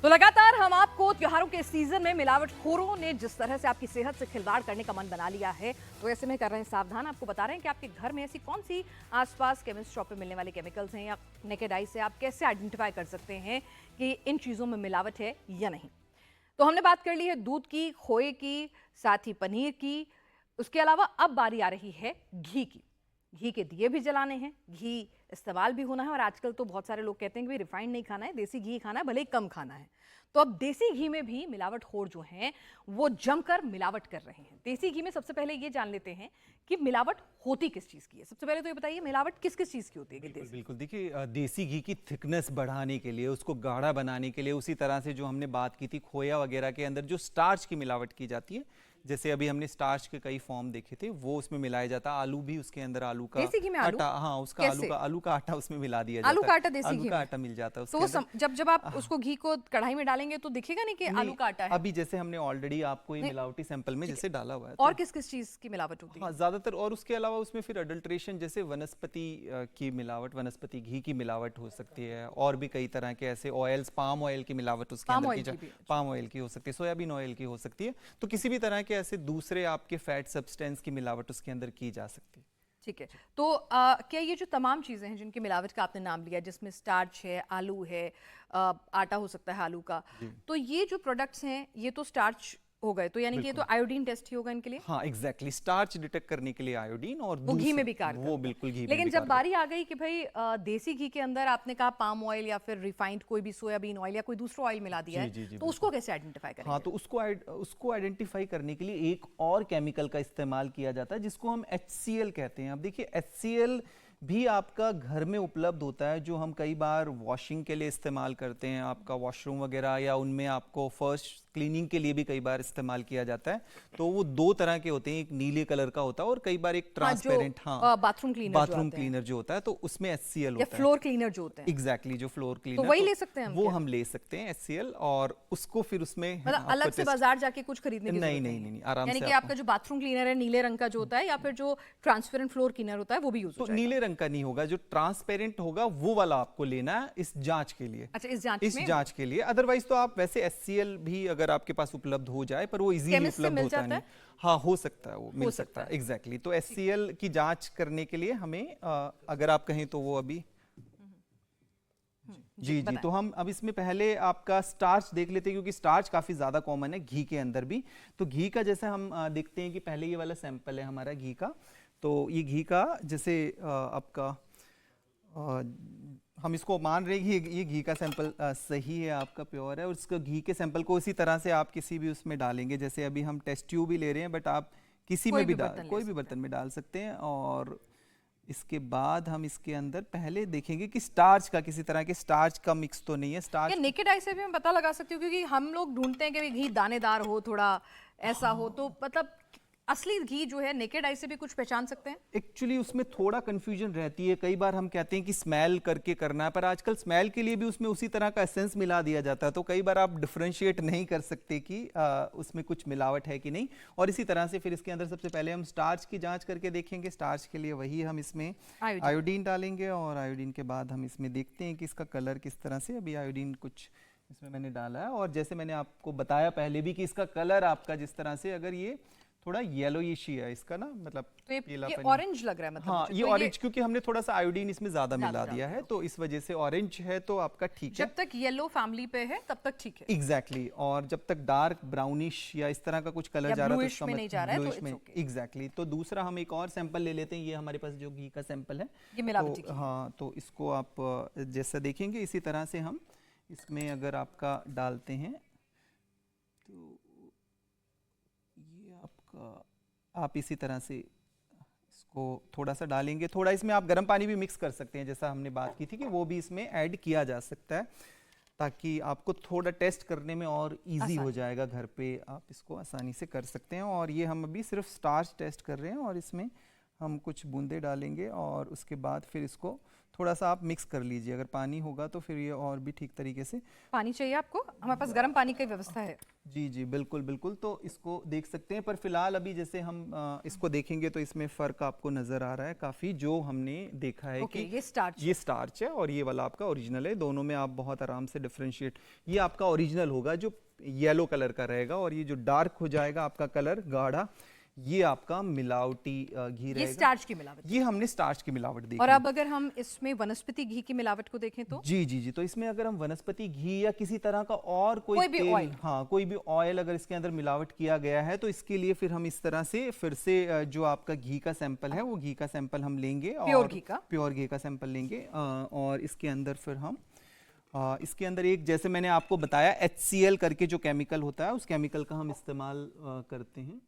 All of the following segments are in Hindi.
तो लगातार हम आपको त्योहारों के सीजन में मिलावटखोरों ने जिस तरह से आपकी सेहत से खिलवाड़ करने का मन बना लिया है, तो ऐसे में कर रहे हैं सावधान। आपको बता रहे हैं कि आपके घर में ऐसी कौन सी आसपास केमिस्ट शॉप पे मिलने वाले केमिकल्स हैं या नेकेड आई से आप कैसे आइडेंटिफाई कर सकते हैं कि इन चीज़ों में मिलावट है या नहीं। तो हमने बात कर ली है दूध की, खोए की, साथ ही पनीर की। उसके अलावा अब बारी आ रही है घी की। घी के दिए भी जलाने हैं, घी इस्तेमाल भी होना है और आजकल तो बहुत सारे लोग कहते हैं कि भाई रिफाइंड नहीं खाना है, देसी घी खाना है, भले ही कम खाना है। तो अब देसी घी में भी मिलावटखोर जो हैं वो जमकर मिलावट कर रहे हैं। देसी घी में सबसे पहले ये जान लेते हैं कि मिलावट होती किस चीज़ की है। सबसे पहले तो ये बताइए मिलावट किस किस चीज़ की होती है। बिल्कुल बिल्कुल, देखिए देसी घी की थिकनेस बढ़ाने के लिए, उसको गाढ़ा बनाने के लिए, उसी तरह से जो हमने बात की थी खोया वगैरह के अंदर जो स्टार्च की मिलावट की जाती है, जैसे अभी हमने स्टार्च के कई फॉर्म देखे थे, वो उसमें मिलाया जाता है। आलू भी उसके अंदर, आलू का देसी घी में आलू? आटा, हाँ उसका आलू का आटा उसमें मिला दिया आलू जाता का है। आटा देसी आलू घी का में? आटा मिल जाता है तो उसके वो अंदर। जब आप उसको घी को कढ़ाई में डालेंगे तो दिखेगा नहीं कि आलू का आटा है। अभी जैसे हमने ऑलरेडी आपको ये मिलावटी सैंपल में जैसे डाला हुआ है, और किस किस चीज़ की मिलावट होती है? हाँ ज्यादातर। और उसके अलावा उसमें फिर अडल्ट्रेशन, जैसे वनस्पति की मिलावट, वनस्पति घी की मिलावट हो सकती है, और भी कई तरह के ऐसे ऑयल्स, पाम ऑयल की मिलावट उसके पाम अंदर ऑयल की की भी? पाम ऑयल की हो सकती है, सोयाबीन ऑयल की हो सकती है। तो किसी भी तरह के ऐसे दूसरे आपके फैट सब्सटेंस की मिलावट उसके अंदर की जा सकती है। ठीक है। तो क्या ये जो तमाम चीज़ें हैं जिनकी मिलावट का आपने नाम लिया, जिसमें स्टार्च है, आलू है, आटा हो सकता है आलू का, तो ये जो प्रोडक्ट्स हैं ये तो स्टार्च हो गए, तो यानी कि ये तो आयोडीन टेस्ट ही होगा इनके लिए? हाँ एग्जैक्टली, स्टार्च डिटेक्ट करने के लिए आयोडीन, और वो घी में भी कार वो बिल्कुल घी में लेकिन भी जब कारगर। बारी आ गई कि भाई देसी घी के अंदर आपने कहा पाम ऑयल या फिर रिफाइंड कोई भी सोयाबीन ऑयल या कोई दूसरा ऑयल मिला दिया है, तो उसको कैसे आइडेंटिफाई करेंगे? हाँ, तो उसको आइडेंटिफाई करने के लिए एक और केमिकल का इस्तेमाल किया जाता है जिसको हम HCl कहते हैं। अब देखिए HCl भी आपका घर में उपलब्ध होता है, जो हम कई बार वॉशिंग के लिए इस्तेमाल करते हैं, आपका वॉशरूम वगैरह, या उनमें आपको फर्स्ट क्लीनिंग के लिए भी कई बार इस्तेमाल किया जाता है। तो वो दो तरह के होते हैं, एक नीले कलर का होता है और कई बार एक ट्रांसपेरेंट, बाथरूम क्लीनर जो होता है, तो उसमें HCl होता है। फ्लोर क्लीनर जो होते हैं, एग्जैक्टली, जो फ्लोर क्लीनर, तो वही ले सकते हैं हम? वो हम ले सकते हैं HCl, और उसको फिर उसमें मतलब अलग से बाजार जाके कुछ खरीदने की जरूरत नहीं, आराम से। यानी कि आपका जो बाथरूम क्लीनर है नीले रंग का जो होता है, या फिर जो ट्रांसपेरेंट फ्लोर क्लीनर होता है वो भी यूज हो तो जाएगा? नीले रंग का नहीं होगा, जो ट्रांसपेरेंट होगा वो वाला आपको लेना है इस जांच के लिए। अच्छा, इस जांच के लिए। अदरवाइज तो आप वैसे HCl भी अगर आपके पास उपलब्ध हो जाए, पर वो इजीली उपलब्ध होता नहीं। हाँ, हो सकता है, वो मिल सकता है एग्जैक्टली। तो HCl की जांच करने के लिए हमें अगर आप कहें तो वो अभी जी, तो हम अब इसमें पहले आपका स्टार्च देख लेते हैं, क्योंकि स्टार्च काफी ज्यादा कॉमन है घी के अंदर भी। तो घी का जैसे हम देखते हैं कि पहले ये वाला सैंपल है हमारा घी का। तो ये घी का जैसे आपका हम इसको मान रहे हैं कि ये घी का सैंपल सही है, आपका प्योर है, और उसको घी के सैंपल को इसी तरह से आप किसी भी उसमें डालेंगे। जैसे अभी हम टेस्ट ट्यूब भी ले रहे हैं, बट आप किसी में भी कोई भी बर्तन में डाल सकते हैं। और इसके बाद हम इसके अंदर पहले देखेंगे कि स्टार्च का, किसी तरह के स्टार्च का मिक्स तो नहीं है। स्टार्च नेकेड आई से भी मैं पता लगा सकती हूँ, क्योंकि हम लोग ढूंढते हैं कि घी दानेदार हो, थोड़ा ऐसा हो, तो मतलब असली घी जो है नेकेड आई से भी कुछ पहचान सकते हैं? एक्चुअली उसमें थोड़ा कंफ्यूजन रहती है। कई बार हम कहते हैं कि स्मेल करके करना है, पर आजकल स्मेल के लिए भी उसमें उसी तरह का एसेंस मिला दिया जाता है, तो कई बार आप डिफरेंशिएट नहीं कर सकते कि उसमें कुछ मिलावट है कि नहीं। और इसी तरह से फिर इसके अंदर सबसे पहले हम स्टार्च की जांच करके देखेंगे। स्टार्च के लिए वही हम इसमें आयोडीन डालेंगे, और आयोडीन के बाद हम इसमें देखते हैं कि इसका कलर किस तरह से। अभी आयोडीन कुछ इसमें मैंने डाला है, और जैसे मैंने आपको बताया पहले भी कि इसका कलर आपका जिस तरह से, अगर ये थोड़ा येलोइश ही है इसका ना, मतलब तो ये ऑरेंज लग रहा है, मतलब हाँ ये ऑरेंज, क्योंकि हमने थोड़ा सा आयोडीन इसमें ज्यादा मिला दिया है, तो इस वजह से ऑरेंज है, तो आपका ठीक है। जब तक येलो फैमिली पे है तब तक ठीक है। एग्जैक्टली, और जब तक डार्क ब्राउनिश या इस तरह का कुछ कलर जा रहा है तो नहीं जा रहा है, तो एग्जैक्टली। तो दूसरा हम एक और सैंपल ले लेते हैं। ये हमारे पास जो घी का सैंपल है, ये मिलावटी तो हाँ, तो इसको आप जैसा देखेंगे इसी तरह से हम इसमें अगर आपका डालते हैं, तो ये आपका आप इसी तरह से इसको थोड़ा सा डालेंगे। थोड़ा इसमें आप गर्म पानी भी मिक्स कर सकते हैं, जैसा हमने बात की थी कि वो भी इसमें ऐड किया जा सकता है, ताकि आपको थोड़ा टेस्ट करने में और इजी हो जाएगा। घर पे आप इसको आसानी से कर सकते हैं। और ये हम अभी सिर्फ स्टार्च टेस्ट कर रहे हैं, और इसमें हम कुछ बूंदे डालेंगे, और उसके बाद फिर इसको थोड़ा सा आप मिक्स कर लीजिए, अगर पानी होगा तो फिर ये और भी ठीक तरीके से। पानी चाहिए आपको? हमारे पास गर्म पानी की व्यवस्था है। जी जी बिल्कुल बिल्कुल, तो इसको देख सकते हैं, पर फिलहाल अभी जैसे हम इसको देखेंगे तो इसमें फ़र्क आपको नज़र आ रहा है काफ़ी, जो हमने देखा है ओके, कि ये ये स्टार्च है और ये वाला आपका ओरिजिनल है। दोनों में आप बहुत आराम से डिफ्रेंशिएट, ये आपका ओरिजिनल होगा जो येलो कलर का रहेगा, और ये जो डार्क हो जाएगा आपका कलर गाढ़ा, ये आपका मिलावटी घी ये रहेगा। स्टार्च की मिलावट। ये हमने स्टार्च की मिलावट देखी। और अब अगर हम इसमें वनस्पति घी की मिलावट को देखें तो जी जी जी, तो इसमें अगर हम वनस्पति घी या किसी तरह का और कोई भी तेल, ऑयल। हाँ कोई भी ऑयल अगर इसके अंदर मिलावट किया गया है, तो इसके लिए फिर हम इस तरह से फिर से जो आपका घी का सैंपल है, वो घी का सैंपल हम लेंगे, प्योर घी का, प्योर घी का सैंपल लेंगे, और इसके अंदर फिर हम इसके अंदर एक, जैसे मैंने आपको बताया, HCl करके जो केमिकल होता है, उस केमिकल का हम इस्तेमाल करते हैं।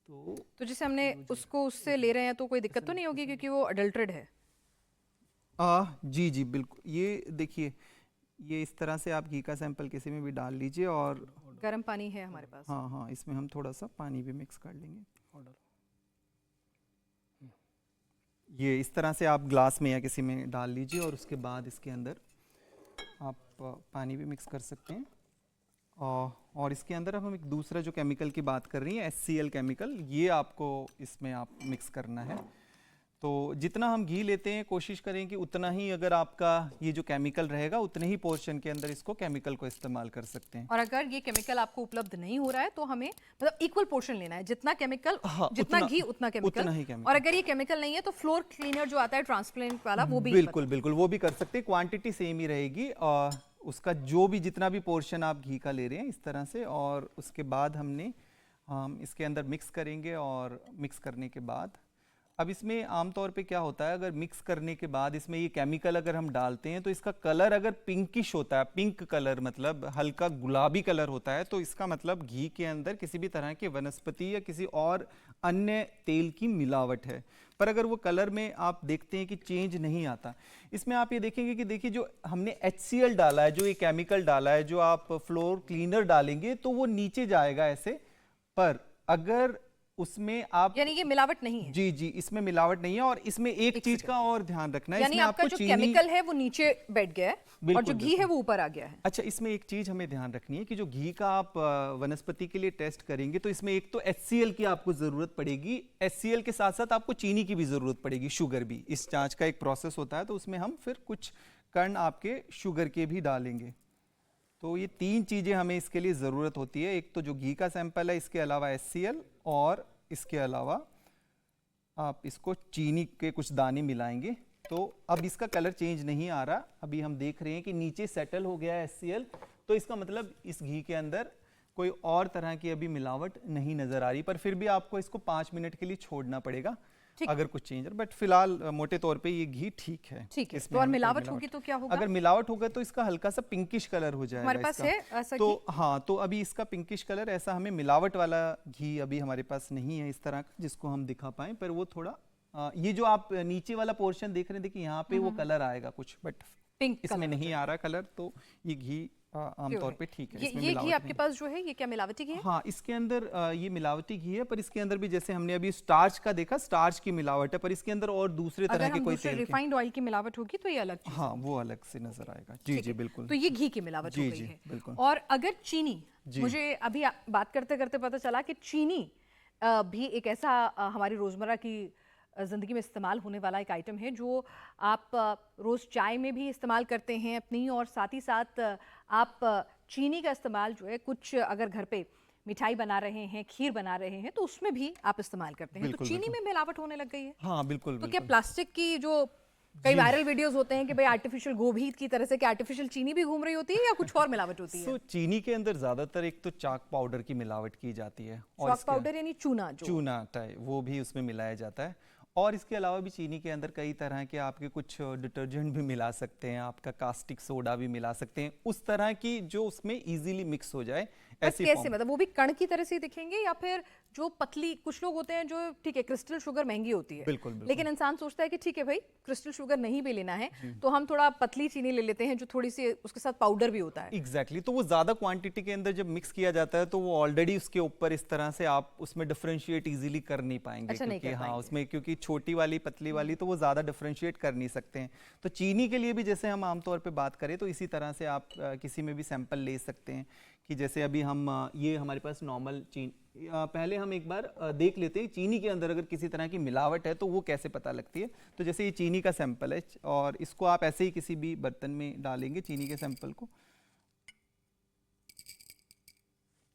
तो जैसे हमने उसको उससे ले रहे हैं तो कोई दिक्कत तो नहीं होगी क्योंकि वो अडल्ट्रेट है? जी जी बिल्कुल, ये देखिए, ये इस तरह से आप घी का सैंपल किसी में भी डाल लीजिए, और गर्म पानी है हमारे पास। हाँ हाँ, इसमें हम थोड़ा सा पानी भी मिक्स कर लेंगे। ये इस तरह से आप ग्लास में या किसी में डाल लीजिए, और उसके बाद इसके अंदर आप पानी भी मिक्स कर सकते हैं। और इसके अंदर अब हम एक दूसरा जो केमिकल की बात कर रही हैं, HCl केमिकल, ये आपको इसमें आप मिक्स करना है। तो जितना हम घी लेते हैं कोशिश करें कि उतना ही अगर आपका ये जो केमिकल रहेगा, उतने ही पोर्शन के अंदर इसको केमिकल को इस्तेमाल कर सकते हैं। और अगर ये केमिकल आपको उपलब्ध नहीं हो रहा है तो हमें मतलब इक्वल पोर्शन लेना है, जितना केमिकल जितना घी उतना केमिकल, उतना ही केमिकल। और अगर ये केमिकल नहीं है तो फ्लोर क्लीनर जो आता है ट्रांसपेरेंट वाला, वो भी बिल्कुल बिल्कुल, वो भी कर सकते हैं, क्वांटिटी सेम ही रहेगी, और उसका जो भी जितना भी पोर्शन आप घी का ले रहे हैं इस तरह से, और उसके बाद हम इसके अंदर मिक्स करेंगे। और मिक्स करने के बाद अब इसमें आमतौर पे क्या होता है, अगर मिक्स करने के बाद इसमें ये केमिकल अगर हम डालते हैं, तो इसका कलर अगर पिंकिश होता है, पिंक कलर मतलब हल्का गुलाबी कलर होता है, तो इसका मतलब घी के अंदर किसी भी तरह के वनस्पति या किसी और अन्य तेल की मिलावट है। पर अगर वो कलर में आप देखते हैं कि चेंज नहीं आता, इसमें आप ये देखेंगे कि देखिए जो हमने HCl डाला है, जो ये केमिकल डाला है, जो आप फ्लोर क्लीनर डालेंगे तो वो नीचे जाएगा ऐसे, पर अगर उसमें आप, यानी ये मिलावट नहीं है। जी जी, इसमें मिलावट नहीं है। और इसमें एक चीज का और ध्यान रखना है, यानी इसमें आपका आपको जो केमिकल है वो नीचे बैठ गया है और जो घी है वो ऊपर आ गया है। अच्छा, इसमें एक चीज हमें ध्यान रखनी है कि जो घी का आप वनस्पति के लिए टेस्ट करेंगे, तो इसमें एक तो HCl की आपको जरूरत पड़ेगी, HCl के साथ साथ आपको चीनी की भी जरूरत पड़ेगी, शुगर भी। इस जांच का एक प्रोसेस होता है, तो उसमें हम फिर कुछ कण आपके शुगर के भी डालेंगे। तो ये 3 चीजें हमें इसके लिए जरूरत होती है, एक तो जो घी का सैंपल है, इसके अलावा HCl, और इसके अलावा आप इसको चीनी के कुछ दाने मिलाएंगे। तो अब इसका कलर चेंज नहीं आ रहा, अभी हम देख रहे हैं कि नीचे सेटल हो गया है HCl, तो इसका मतलब इस घी के अंदर कोई और तरह की अभी मिलावट नहीं नजर आ रही। पर फिर भी आपको इसको 5 मिनट के लिए छोड़ना पड़ेगा अगर कुछ चेंज, बट फिलहाल मोटे तौर पे ये घी ठीक है। ठीक है, तो और मिलावट होगी तो क्या होगा? अगर मिलावट होगा तो इसका हल्का सा पिंकिश कलर हो जाएगा। हमारे पास है ऐसा तो हाँ, तो अभी इसका पिंकिश कलर, ऐसा हमें मिलावट वाला घी अभी हमारे पास नहीं है इस तरह का जिसको हम दिखा पाए, पर वो थोड़ा ये जो आप नीचे वाला पोर्शन देख रहे हैं, देखिए यहाँ पे वो कलर आएगा कुछ, बट पिंक इसमें नहीं आ रहा कलर, तो ये घी आमतौर पे ठीक है। ये घी आपके पास जो है, ये क्या मिलावटी घी है? हाँ, इसके अंदर ये मिलावटी घी है, पर इसके अंदर भी जैसे हमने अभी स्टार्च का देखा, स्टार्च की मिलावट है, पर इसके अंदर और दूसरे तरह के कोई तेल, रिफाइंड ऑयल की मिलावट होगी तो ये अलग चीज। हाँ, वो अलग से नजर आएगा। जी जी बिल्कुल। तो ये घी की मिलावट हो गई है। बिल्कुल। और अगर चीनी, मुझे अभी बात करते करते पता चला कि चीनी भी एक ऐसा हमारी रोजमर्रा की ज़िंदगी में इस्तेमाल होने वाला एक आइटम है जो आप रोज़ चाय में भी इस्तेमाल करते हैं अपनी, और साथ ही साथ आप चीनी का इस्तेमाल जो है, कुछ अगर घर पे मिठाई बना रहे हैं, खीर बना रहे हैं, तो उसमें भी आप इस्तेमाल करते हैं। तो चीनी में मिलावट होने लग गई है। हाँ बिल्कुल। तो क्या प्लास्टिक की जो कई वायरल वीडियोस होते हैं कि भाई आर्टिफिशियल गोभी की तरह से, क्या आर्टिफिशियल चीनी भी घूम रही होती है या कुछ और मिलावट होती है? तो चीनी के अंदर ज्यादातर एक तो चाक पाउडर की मिलावट की जाती है, और चाक पाउडर यानी चूना, जो चूना टाइप, वो भी उसमें मिलाया जाता है। और इसके अलावा भी चीनी के अंदर कई तरह के आपके कुछ डिटर्जेंट भी मिला सकते हैं, आपका कास्टिक सोडा भी मिला सकते हैं, उस तरह की जो उसमें इजीली मिक्स हो जाए। ऐसी कैसे form। मतलब वो भी कण की तरह से ही दिखेंगे या फिर जो पतली, कुछ लोग होते हैं जो ठीक है क्रिस्टल शुगर महंगी होती है, बिल्कुल, बिल्कुल। लेकिन इंसान सोचता है कि ठीक है भाई क्रिस्टल शुगर नहीं भी लेना है तो हम थोड़ा पतली चीनी ले लेते हैं जो थोड़ी सी उसके साथ पाउडर भी होता है। एग्जैक्टली तो वो ज्यादा क्वांटिटी के अंदर जब मिक्स किया जाता है तो वो ऑलरेडी उसके ऊपर इस तरह से आप उसमें डिफरेंशिएट इजीली कर नहीं पाएंगे। अच्छा, नहीं क्योंकि कर हाँ पाएंगे। उसमें क्योंकि छोटी वाली पतली वाली तो वो ज्यादा डिफरेंशिएट कर नहीं सकते हैं। तो चीनी के लिए भी जैसे हम आमतौर पे बात करें तो इसी तरह से आप किसी में भी सैंपल ले सकते हैं कि जैसे अभी हम ये हमारे पास नॉर्मल चीनी, पहले हम एक बार देख लेते हैं चीनी के अंदर अगर किसी तरह की मिलावट है तो वो कैसे पता लगती है। तो जैसे ये चीनी का सैंपल है और इसको आप ऐसे ही किसी भी बर्तन में डालेंगे चीनी के सैंपल को,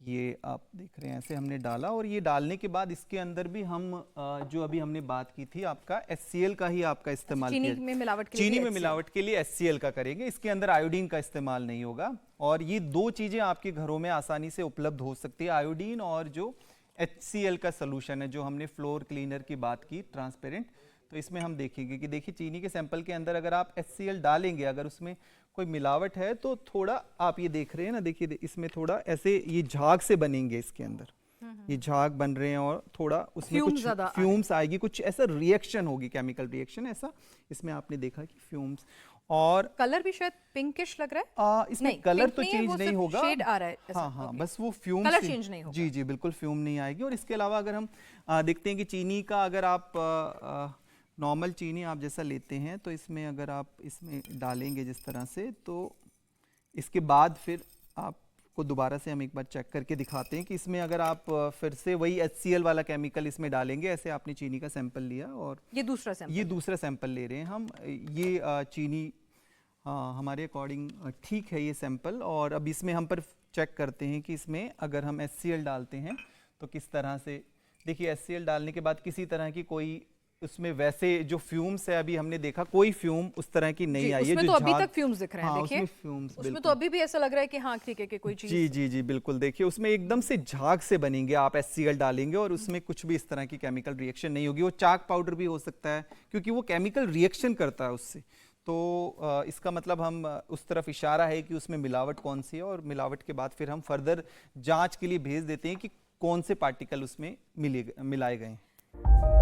ये आप देख रहे हैं ऐसे हमने डाला और ये डालने के बाद इसके अंदर भी हम जो अभी हमने बात की थी आपका HCl का ही आपका इस्तेमाल चीनी किया। में मिलावट के लिए चीनी भी में HCl। मिलावट के लिए HCl का करेंगे, इसके अंदर आयोडीन का इस्तेमाल नहीं होगा। और ये दो चीजें आपके घरों में आसानी से उपलब्ध हो सकती है, आयोडीन और जो HCl का सोल्यूशन है जो हमने फ्लोर क्लीनर की बात की ट्रांसपेरेंट। तो इसमें हम देखेंगे कि देखिए चीनी के सैंपल के अंदर अगर आप HCl डालेंगे, अगर उसमें कोई मिलावट है तो थोड़ा आप ये देख रहे हैं ना, देखिए इसमें थोड़ा ऐसे ये झाग से बनेंगे, इसके अंदर ये झाग बन रहे हैं और थोड़ा उसमें Fumes कुछ ज़्यादा आ फ्यूम्स आएगी, कुछ ऐसा रिएक्शन होगी, केमिकल रिएक्शन ऐसा इसमें आपने देखा कि फ्यूम्स। और कलर भी शायद पिंकिश लग रहा है। इसमें नहीं, कलर pink तो नहीं है, चेंज वो नहीं सिर्फ होगा। shade आ रहा है ऐसा, हाँ हाँ okay। बस वो फ्यूम्स कलर चेंज नहीं होगा। जी जी बिल्कुल फ्यूम नहीं आएगी। और इसके अलावा अगर हम देखते हैं कि चीनी का अगर आप नॉर्मल चीनी आप जैसा लेते हैं तो इसमें अगर आप इसमें डालेंगे जिस तरह से, तो इसके बाद फिर आपको दोबारा से हम एक बार चेक करके दिखाते हैं कि इसमें अगर आप फिर से वही HCl वाला केमिकल इसमें डालेंगे। ऐसे आपने चीनी का सैंपल लिया और ये दूसरा सैंपल, ये दूसरा सैंपल ले रहे हैं हम, ये चीनी हमारे अकॉर्डिंग ठीक है ये सैंपल। और अब इसमें हम पर चेक करते हैं कि इसमें अगर हम HCl डालते हैं तो किस तरह से, देखिए HCl डालने के बाद किसी तरह की कोई उसमें वैसे जो फ्यूम्स है अभी हमने देखा कोई फ्यूम उस तरह की नहीं आई है। उसमें जो तो अभी झाग, तक फ्यूम्स दिख रहे हैं। हाँ, देखिए उसमें फ्यूम्स उसमें तो अभी भी ऐसा लग रहा है कि हाँ ठीक है कि कोई चीज। जी जी जी बिल्कुल, देखिए उसमें एकदम से झाग से बनेंगे, आप HCl डालेंगे और उसमें कुछ भी इस तरह की केमिकल रिएक्शन नहीं होगी। वो चाक पाउडर भी हो सकता है क्योंकि वो केमिकल रिएक्शन करता है उससे। तो इसका मतलब हम उस तरफ इशारा है कि उसमें मिलावट कौन सी है और मिलावट के बाद फिर हम फर्दर जांच के लिए भेज देते हैं कि कौन से पार्टिकल उसमें मिलाए गए हैं।